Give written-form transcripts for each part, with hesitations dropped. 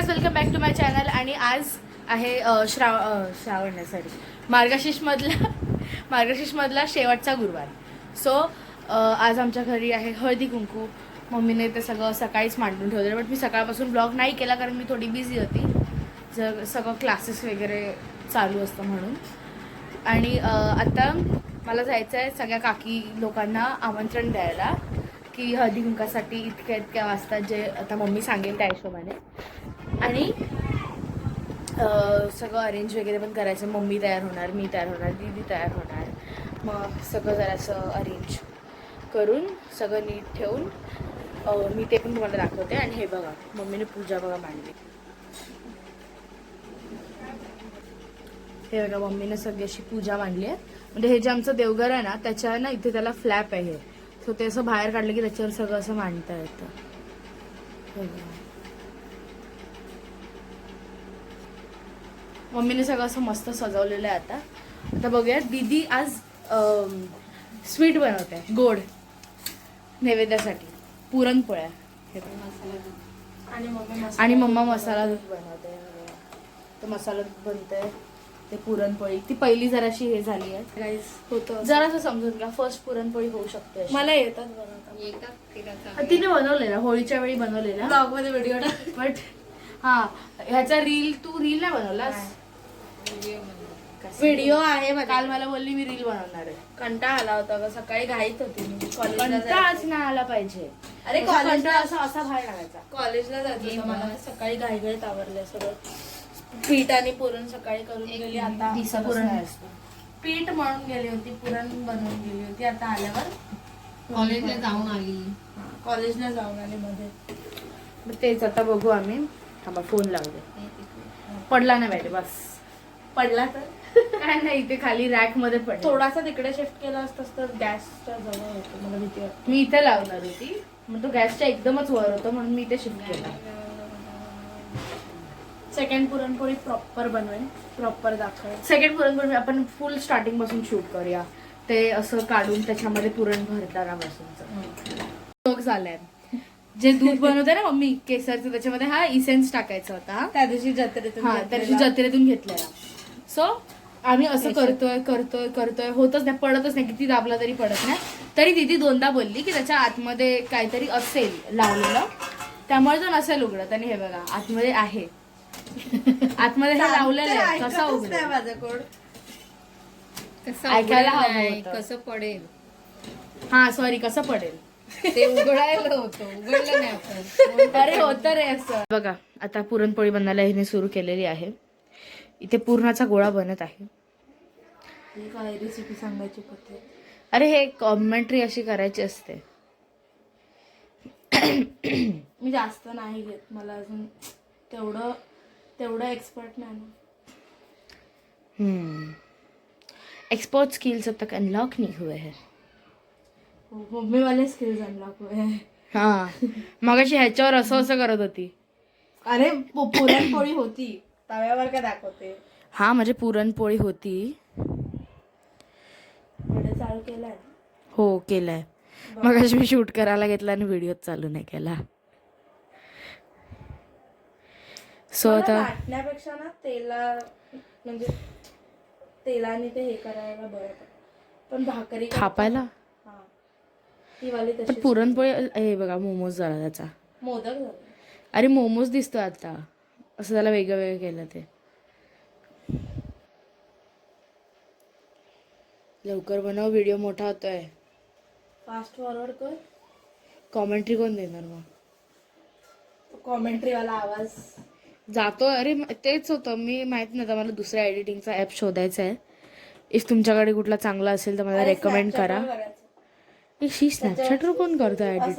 Guys, welcome back to my channel. आणि आज आहे श्रावण नाही, सॉरी, मार्गशीर्षमधला शेवटचा गुरुवार. सो आज आमच्या घरी आहे हळदी कुंकू. मम्मीने ते सगळं सकाळीच मांडून ठेवलेलं, बट मी सकाळपासून ब्लॉग नाही केला कारण मी थोडी बिझी होती. सगळं क्लासेस वगैरे चालू असतं म्हणून. आणि आता मला जायचं आहे सगळ्या काकी लोकांना आमंत्रण द्यायला की हळदी कुंकासाठी इतक्या वाजता, जे आता मम्मी सांगेल त्या हिशोबाने. आणि सगळं अरेंज वगैरे पण करायचं. मम्मी तयार होणार, मी तयार होणार, दीदी तयार होणार. मग सगळं जरासं अरेंज करून सगळं नीट ठेवून मी ते पण तुम्हाला दाखवते. आणि हे बघा, मम्मीने पूजा बघा मांडली. हे बघा, मम्मीने सगळी अशी पूजा मांडली आहे. म्हणजे हे जे आमचं देवघर आहे ना, त्याच्या ना इथे त्याला फ्लॅप आहे. सो ते असं बाहेर काढलं की त्याच्यावर सगळं असं मांडता येतं. मम्मीने सगळं असं मस्त सजवलेलं आहे. आता बघूया, दीदी आज स्वीट बनवते, गोड नैवेद्यासाठी, पुरणपोळ्या. आणि मम्मा मसाला दूध बनवते. तर मसाला दूध बनते, ते पुरणपोळी ती पहिली जराशी हे झाली आहे. होतं जरासं समजून घ्या, फर्स्ट पुरणपोळी होऊ शकते. मला येतात बनवता. तिने बनवलेला, होळीच्या वेळी बनवलेला ब्लॉग मध्ये व्हिडिओ. बट हा, ह्याचा तू रील नाही बनवलास? व्हिडिओ आहे. काल मला बोलली मी रील बनवणार आहे. कंटाळा आला होता ग, सकाळी घाईत होती मी. कंटाळाच नाही आला पाहिजे. अरे कॉलेजला असा बाहेर लागायचा. कॉलेजला जायचं मला, सकाळी घाईघाईत आवरलं सगळं. पीठ आणि पुरण सकाळी करून गेली. आता पुरण पीठ मळून गेली होती, पुरण बनवून गेली होती. आता आल्यावर कॉलेजला जाऊन आली मध्ये. तेच आता बघू आम्ही. थांबा, फोन लावते. पडला नाही पाहिजे, बस. पडला तर काय नाही, इथे खाली रॅक मध्ये पडला. थोडासा तिकडे शिफ्ट केला असतास तर गॅसच्या जवळ होतो. मला भीती वाटते. मी इथे लावणार होती, मग तो गॅसच्या एकदमच वर होतो म्हणून मी इथे शिफ्ट केला. सेकंड पुरणपोळी प्रॉपर बनवेन, प्रॉपर दाखवेन. सेकंड पुरणपोळी आपण फुल स्टार्टिंग पासून शूट करूया. ते असं काढून त्याच्यामध्ये पुरण भरताना पासून झालंय. जे दूध बनवते ना मम्मी केसरचं, त्याच्यामध्ये हा इसेन्स टाकायचा होता त्या दिवशी जत्रेतून घेतलेला. सो आम्ही असं करतोय होतच नाही, पडतच नाही. किती दाबला तरी पडत नाही. तरी दीदी दोनदा बोलली की त्याच्या आतमध्ये काहीतरी असेल लावलेलं, त्यामुळे तो नसेल उघडत. आणि हे बघा, आतमध्ये आहे. आतमध्ये हे लावलेलं आहे. कसा उघडेल माझा कोड? ऐकायला हवं, कसं पडेल? हा सॉरी, कसं पडेल ते उघडायला होतं, उघडलं नाही आपण. अरे होतं रे असं. बघा, आता पुरणपोळी बनायला हिने सुरू केलेली आहे. इथे पुरणाचा गोळा बनत आहे. काय रेसिपी सांगायची पद्धत? अरे हे कॉमेंट्री अशी करायची असते. मी जास्त नाही घेत, मला अजून तेवढं एक्सपर्ट नाही ना. एक्सपर्ट स्किल्स अब तक अनलॉक नहीं हुए हैं. मम्मी वाले स्किल्स अनलॉक हुए हैं. हा, मगाशी ह्याच्यावर असं करत होती. अरे पुरणपोळी होती तव्यावर, काय दाखवते? हा, म्हणजे पुरणपोळी होती. चालू केलाय? हो केलाय. मगाशी मी शूट करायला घेतला आणि व्हिडिओ चालू नाही केला. सो आता वाटण्यापेक्षा ना तेलाने ते हे करायला बरं. पण भाकरी थापायला पण पुरणपोळी. हे बघा, मोमोज झाला त्याचा. मोदक झाला. अरे मोमोज दिसतो आता, असं त्याला वेगळं केलं. ते लवकर बनव, व्हिडिओ मोठा होतोय. फास्ट फॉरवर्ड कर. कॉमेंट्री कोण देणार मग? कॉमेंट्री वाला आवाज जातो. अरे तेच होतं, मी माहित नव्हतं. मला दुसऱ्या एडिटिंगचा ॲप शोधायचा आहे. इफ तुमच्याकडे कुठला चांगला असेल तर मला रेकमेंड करा. शी स्नॅपचॅटवर कोण करतो एडिटिंग?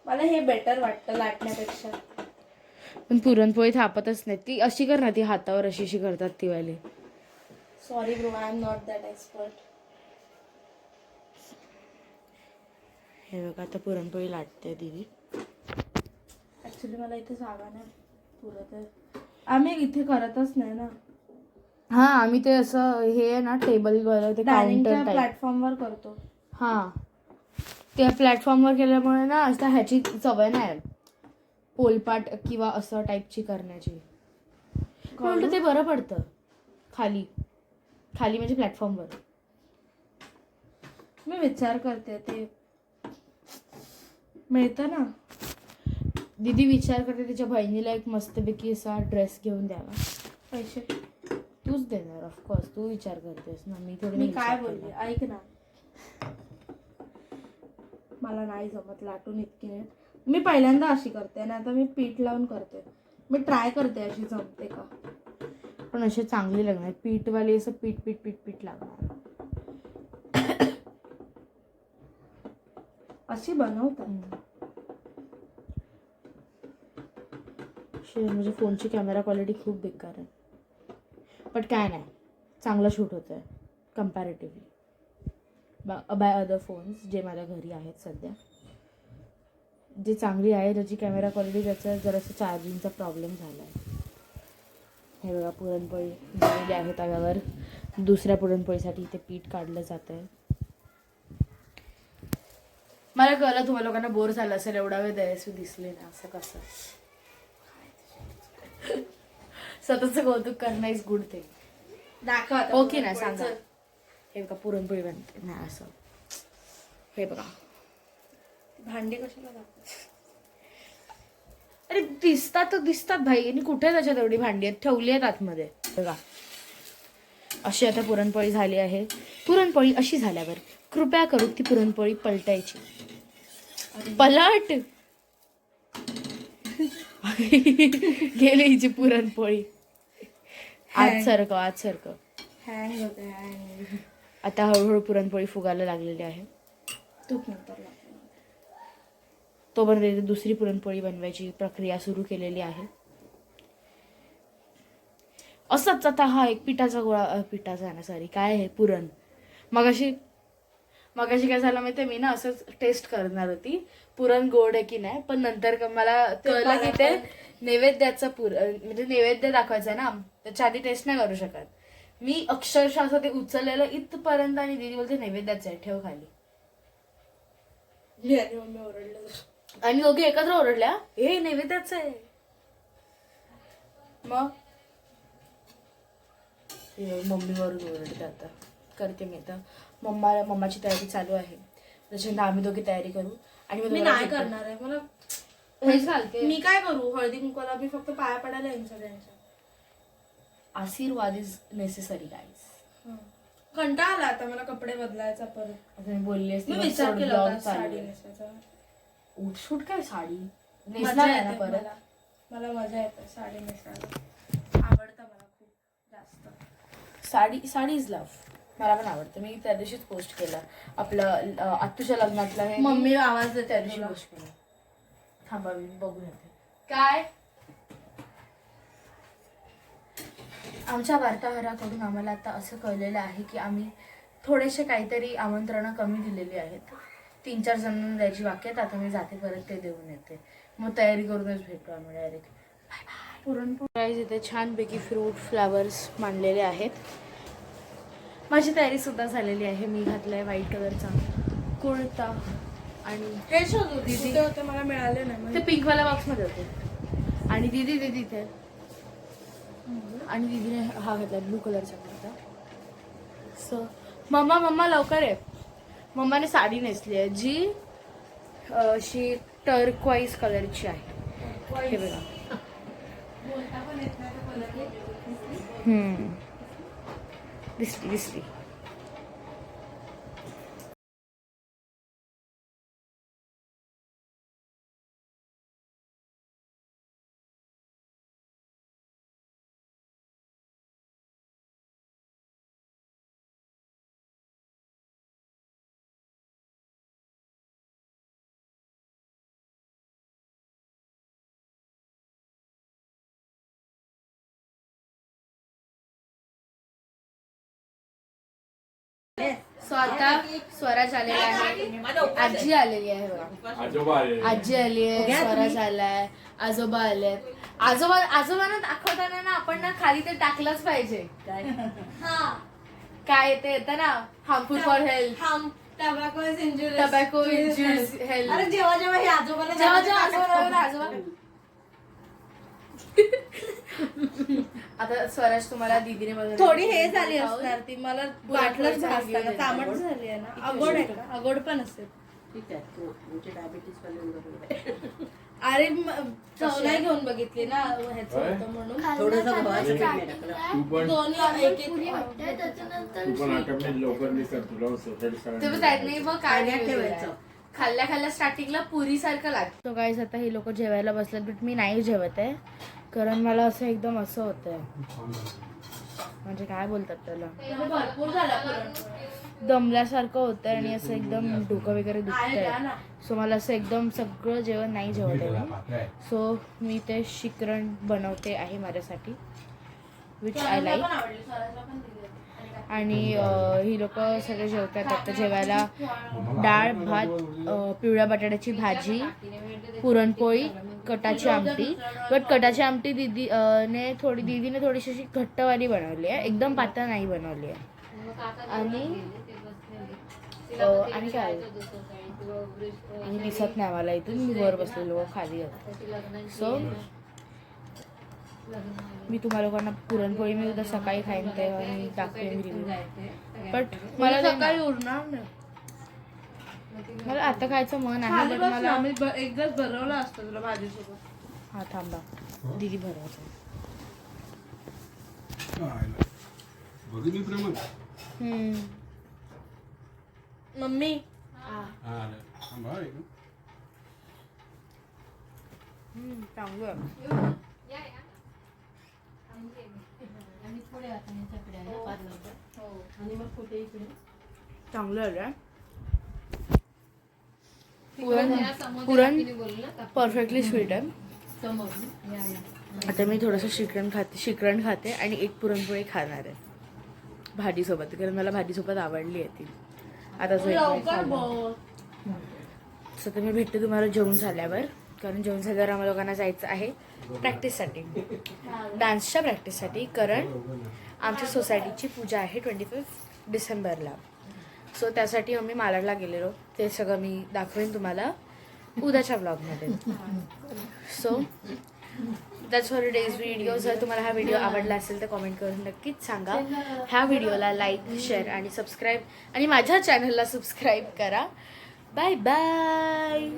मला हे बेटर वाटतं लाटण्यापेक्षा. पण पुरणपोळी थापतच नाही ती. अशी कर ना, ती हातावर अशी करतात ती वाली. Sorry bro, I am not that expert. हे बघा, आता पुरणपोळी लाटते दीदी. ऍक्च्युली मला इथे जागा नाही पुरत. आम्ही इथे करतच नाही ना. हा, आम्ही ते असं हे आहे ना टेबलवर, ते काउंटर प्लॅटफॉर्मवर करतो. हा, त्या प्लॅटफॉर्मवर केल्यामुळे ना असं ह्याची सवय नाही पोलपाट किंवा असं टाईपची करण्याची. म्हणून ते बरं पडतं खाली खाली म्हणजे प्लॅटफॉर्मवर. मी विचार करते ते मिळतं ना. दीदी विचार करते तिच्या बहिणीला एक मस्तपैकी असा ड्रेस घेऊन द्यावा. पैसे तूच देणार ऑफकोर्स. तू विचार करतेस ना. मी थोडी मी काय बोलते ऐक ना. मला नाही जमत लाटून इतकी नाही. मी पहिल्यांदा अशी करते आणि आता मी पीठ लावून करते. मी ट्राय करते अशी जमते का. पण असे चांगली लागणार पीठवाली. असं पीठ पीठ पीठ पीठ लागणार. अशी बनवतात. म्हणजे फोनची कॅमेरा क्वालिटी खूप बेकार आहे. बट काय नाही चांगलं शूट होतं आहे कम्पॅरेटिव्हली बाय अदर फोन्स जे माझ्या घरी आहेत सध्या. जे चांगली आहे त्याची कॅमेरा क्वालिटी त्याचा जरासं चार्जिंगचा प्रॉब्लेम झाला आहे. हे बघा पुरणपोळी दिलेली आहे तव्यावर. दुसऱ्या पुरणपोळीसाठी इथे पीठ काढलं जात आहे. मला कळलं तुम्हाला लोकांना बोर झालं असेल एवढा वेळ दयसू दिसले ना. असं कसं स्वतःचं कौतुक करणं इज गुड थिंग. दाखव ओके ना सांगा. हे बघा पुरणपोळी बनते ना असं. हे बघा भांडी कशाला दाखव. अरे दिसतात भाई. आणि कुठे त्याच्यात एवढी भांडी आहेत ठेवली आहेत आतमध्ये. बघा अशी आता पुरणपोळी झाली आहे. पुरणपोळी अशी झाल्यावर कृपया करून ती पुरणपोळी पलटायची. पलट गेली हिची पुरणपोळी. आज सारखं हँग होते हँग. आता हळूहळू पुरणपोळी फुगायला लागलेली आहे. तूप नंतर तोपर्यंत दुसरी पुरणपोळी बनवायची प्रक्रिया सुरू केलेली आहे. असंच आता हा एक पिठाचा आहे ना सॉरी काय आहे पुरण. मगाशी काय झालं माहिती मी ना असंच टेस्ट करणार होती पुरण गोड आहे की नाही. पण नंतर मला कळलं की ते नैवेद्याचं म्हणजे नैवेद्य दाखवायचं आहे ना. त्याच्या आधी टेस्ट नाही करू शकत. मी अक्षरशः असं ते उचललेलं इथपर्यंत आणि दीदी बोलते नैवेद्याचं आहे ठेव खाली. मम्मी ओरडलं आणि दोघे एकत्र ओरडल्या हे नैवेद्याचं आहे. मग मम्मीवरून ओरडते. आता करते मी. आता मम्माची तयारी चालू आहे. त्याच्यानंतर आम्ही दोघी तयारी करू. आणि मी नाही करणार आहे. मला हेच घालते. मी काय करू हळदी कुंकवाला. मी फक्त पाया पडायला येईन सगळ्यांच्या. आशीर्वाद इज नेसेसरी गाईज. कंटाळा आला आता मला कपडे बदलायचा परत. आता मी बोलली मी विचार केला होता साडी नेसायचा. उठसूट काय साडी मजा नेसणार आहे ना येते परत. मला मजा येते साडी नेसायला. आवडतं मला खूप जास्त. Sari is love. मला पण आवडतं. मी त्या दिवशीच पोस्ट केलं आपलं आत्तूच्या लग्नातलं हे. मम्मी आवाज देते त्या दिवशी पोस्ट केलं. थांबा मी बघून येते. काय आमच्या वार्ताहराकडून आम्हाला आता असं कळलेलं आहे की आम्ही थोडेसे काहीतरी आमंत्रणं कमी दिलेली आहेत. 3-4 जणांना द्यायची बाकी आहेत. आता मी जाते परत ते देऊन येते. मग तयारी करूनच भेटू आम्ही डायरेक्ट. Bye bye. पुरणपोळी इथे छानपैकी फ्रूट फ्लावर्स मांडलेले आहेत. माझी तयारी सुद्धा झालेली आहे. मी घातलाय व्हाईट कलरचा कुर्ता आणि हे शोधू दीदी होते मला मिळाले नाही. ते पिंकवाल्या बॉक्समध्ये होते. आणि दीदी इथे आणि दीदीने हा घातला ब्लू कलरचा कुर्ता. सो मम्मा लवकर आहे. मम्माने साडी नेसली आहे जी अशी टर्क्वाईज कलरची आहे. हे बघा दिसली. सो आता स्वराज आलेला आहे. आजी आलेली आहे बघा. आजी आली आहे. स्वराज आलाय. आजोबा आले. आजोबांना दाखवताना ना आपण ना खाली ते टाकलंच पाहिजे. काय ते येतं ना harmful for health. Tobacco is injurious. Tobacco injurious health. अरे जेव्हा जेव्हा हे आजोबाला आता स्वराज तुम्हाला दीदीने बघा थोडी हे झाली असणार ती, मला वाटलंच भासताना चामट झाली आहे ना. अगोड आहे का? अगोड पण असेल. ठीक आहे, तुमचे डायबिटीस वाले अरे चव नाही घेऊन बघितली ना ह्याचं होतं म्हणून. थोडंसं गव्हाचं पीठ नाही टाकलं. तू पण दोन्ही एक एक तू पण आटपणे लवकर निघतात तुला सोसायटी तुम्ही त्यात मग काय पाण्यात नाही ठेवायचं. ठेवायचं. खाल्ल्या स्टार्टिंगला पुरी सारखं लागतं. गाईस आता हे लोक जेवायला बसलेत बट मी नाही जेवत आहे कारण मला असं एकदम असं होतंय, म्हणजे काय बोलतात त्याला, भरपूर झाला. दमल्यासारखं होतंय आणि असं एकदम डोकं वगैरे दुखतंय. सो मला असं एकदम सगळं जेवण नाही जेवत आहे मी. सो मी ते शिकरण बनवते आहे माझ्यासाठी, विच आय लाईक. आणि ही लोक सगळे जेवतात. आता जेवायला डाळ भात, पिवळ्या बटाट्याची भाजी, पुरणपोळी, कटाची आमटी. बट कटाची आमटी दीदीने थोडीशी अशी घट्टवाली बनवली आहे, एकदम पातळ नाही बनवली आहे. आणि काय आणि दिसत नाही मला इथून, मी वर बसलेलो खाली. सो मी तुम्हा लोकांना पुरणपोळी मी उद्या सकाळी खाईन तेव्हा मी दाखवेन रिव्ह्यू. बट मला सकाळी उरणार नाही. मला आता खायचं मन आहे खाली बट बस मला ना, मी एकदाच भरवलं असतं तुला भाजीसोबत. हा थांबा दीदी भरवायचं. बघितली प्रेम मम्मी चांगलं चांगलं आहे. पुरण परफेक्टली स्वीट आहे. आता मी थोडंसं शिकरण खाते आणि एक पुरणपोळी खाणार आहे भाजीसोबत, कारण मला भाजीसोबत आवडली आहे ती. आता जो तर मी भेटते तुम्हाला जेवण झाल्यावर, कारण जेवण झाल्यावर आम्हाला लोकांना जायचं आहे प्रॅक्टिससाठी, डान्सच्या प्रॅक्टिससाठी. कारण आमच्या सोसायटीची पूजा आहे 25 डिसेंबरला. सो त्यासाठी आम्ही मालाडला गेलेलो. ते सगळं मी दाखवेन तुम्हाला उद्याच्या ब्लॉगमध्ये. So that's for days video. जर तुम्हाला हा व्हिडिओ आवडला असेल तर कॉमेंट करून नक्कीच सांगा. ह्या व्हिडिओला लाईक, शेअर आणि सबस्क्राईब, आणि माझ्या चॅनलला सबस्क्राईब करा. Bye bye.